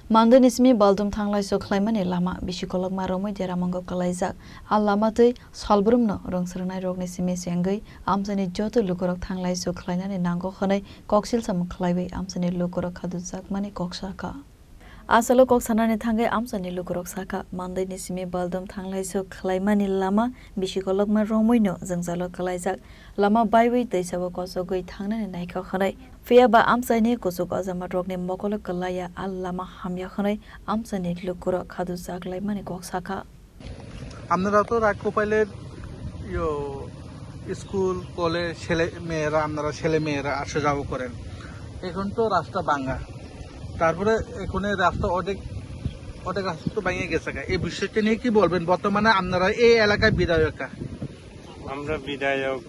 Mandani simi baldum thanglai so khlaimani lama bisikolok maromoi deramango kalaijak al lama tei salbrumno rongsrnai rokni simi sengai amsani joto lukorok thanglai so khlainani nango khonai koksil sam khlaibai amsani lukorok khadujak mani koksaka asalo kok sanani thangai amsani lukorok saka mandani simi baldum thanglai so khlaimani lama bisikolok maromoi no jangjalo kalaijak lama baibai teisabo kosogoi thangnani naikha khonai Fiaba amsani kusuk azama rokni mokolo kalaya al lama hamya khonai amsani lukuro khadu jaglai mani kok saka আপনারা তো রাত কোপাইলের school college ছেলে মেয়েরা আপনারা ছেলে মেয়েরা আসা যাওয়া করেন এখন তো রাস্তা ভাঙা তারপরে এখন রাস্তা অনেক রাস্তা তো ভেঙে গেছে এই বিষয়টা নিয়ে কি বলবেন বর্তমানে আপনারা এই এলাকায় বিধায়ক আমরা বিধায়ক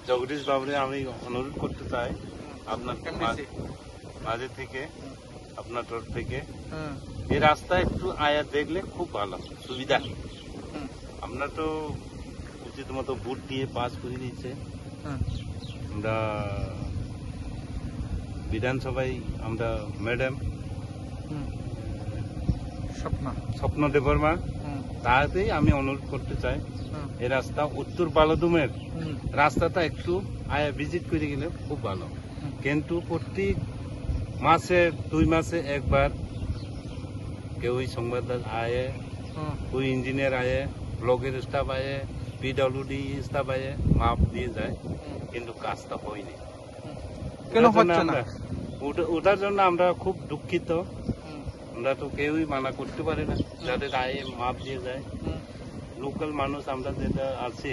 জগদীশ বাবুরে আমি অনুরোধ করতে চাই আপনার মাঝে থেকে আপনার তরফ থেকে এই রাস্তা একটু আয়া দেখলে খুব ভালো সুবিধা আমরা তো উচিত মতো ভোট দিয়ে পাস করে দিচ্ছে আমরা বিধানসভায় আমরা ম্যাডাম স্বপ্ন দেববর্মা তাতেই আমি অনুরোধ করতে চাই এই রাস্তা উত্তর বালদুমের রাস্তাটা একটু আয়া ভিজিট করে গেলে খুব ভালো কিন্তু প্রত্যেক মাসে 2 মাসে একবার কেউ সংবাদদাতা আয়ে কোই ইঞ্জিনিয়ার আয়ে ব্লকের স্টাফ আয়ে পিডব্লিউডি স্টাফ আয়ে মাপ দিয়ে যায় কিন্তু কাজটা হয়নি কেন হচ্ছে না ওটার জন্য আমরা খুব দুঃখিত আমরা তো কেউই মানা করতে পারি না যাদের আয়ে মাপ দিয়ে যায় লোকাল মানুষ আমরা যেটা আছে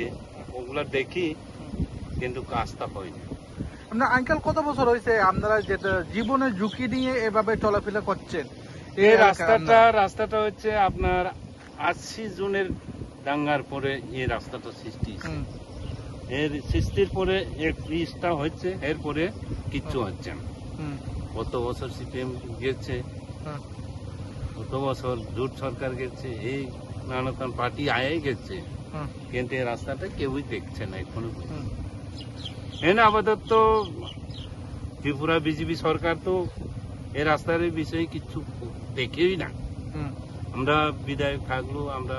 ওগুলা দেখি কিন্তু কাজটা হয়নি আপনার আঙ্কেল কত বছর হয়েছে আপনারা যেটা জীবনের ঝুঁকি নিয়ে এভাবে চলাফেরা করছেন এই রাস্তাটা হচ্ছে আপনার 80 জনের দাঙ্গার পরে এই রাস্তাটা সৃষ্টি এর সৃষ্টির পরে এক পিসটা হচ্ছে এরপরে কিচ্ছু হচ্ছে না কত বছর সিপিএম গেছে কত বছর জোট সরকার গেছে এই নানান পার্টি আয়ে গেছে কিন্তু এই রাস্তাটা কেউই দেখছে না এখনো আপাতত ত্রিপুরা বিজেপি সরকার তো এই রাস্তার বিষয়ে কিছু দেখেই না আমরা বিধায়ক থাকলো আমরা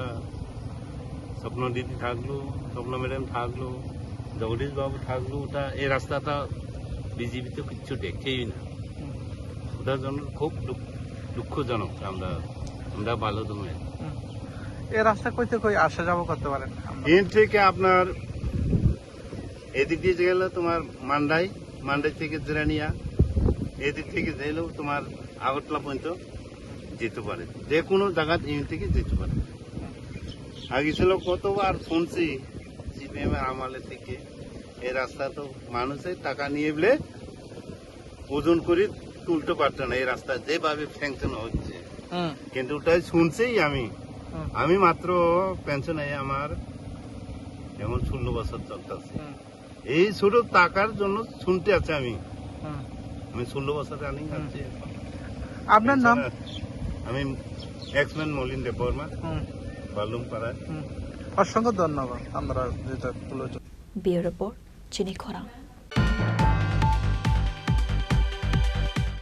স্বপ্ন দিদি থাকলো স্বপ্ন ম্যাডাম থাকলো জগদীশ বাবু থাকলো ওটা এই রাস্তাটা বিজেপি তো কিছু দেখেই না ওটার জন্য খুব দুঃখজনক আমরা ভালো দমে এই রাস্তা কইতে কই আসা যাওয়া করতে পারেন এর থেকে আপনার এদিক দিয়ে গেলে তোমার মান্ডাই থেকে জেরানিয়া এদিক থেকে গেলেও তোমার আগরতলা পর্যন্ত যেতে পারে যে কোনো জায়গা এই থেকে যেতে পারে আগে ছিল কতবার শুনছি সিপিএম এর আমলে থেকে এই রাস্তা তো মানুষের টাকা নিয়ে বলে ওজন করে তুলতে পারত না এই রাস্তা যেভাবে স্যাংশন হচ্ছে কিন্তু ওটাই শুনছি আমি মাত্র পেনশন আমার যেমন 16 বছর চলতেছে এই ছোট টাকার জন্য শুনতে আছে আমি 16 বছর রানিং আছে আপনার নাম আমি এক্সম্যান মলিন দেববর্মা বালুমপাড়া অসংখ্য ধন্যবাদ আমরা যেটা বিউরো রিপোর্ট চিনি খরা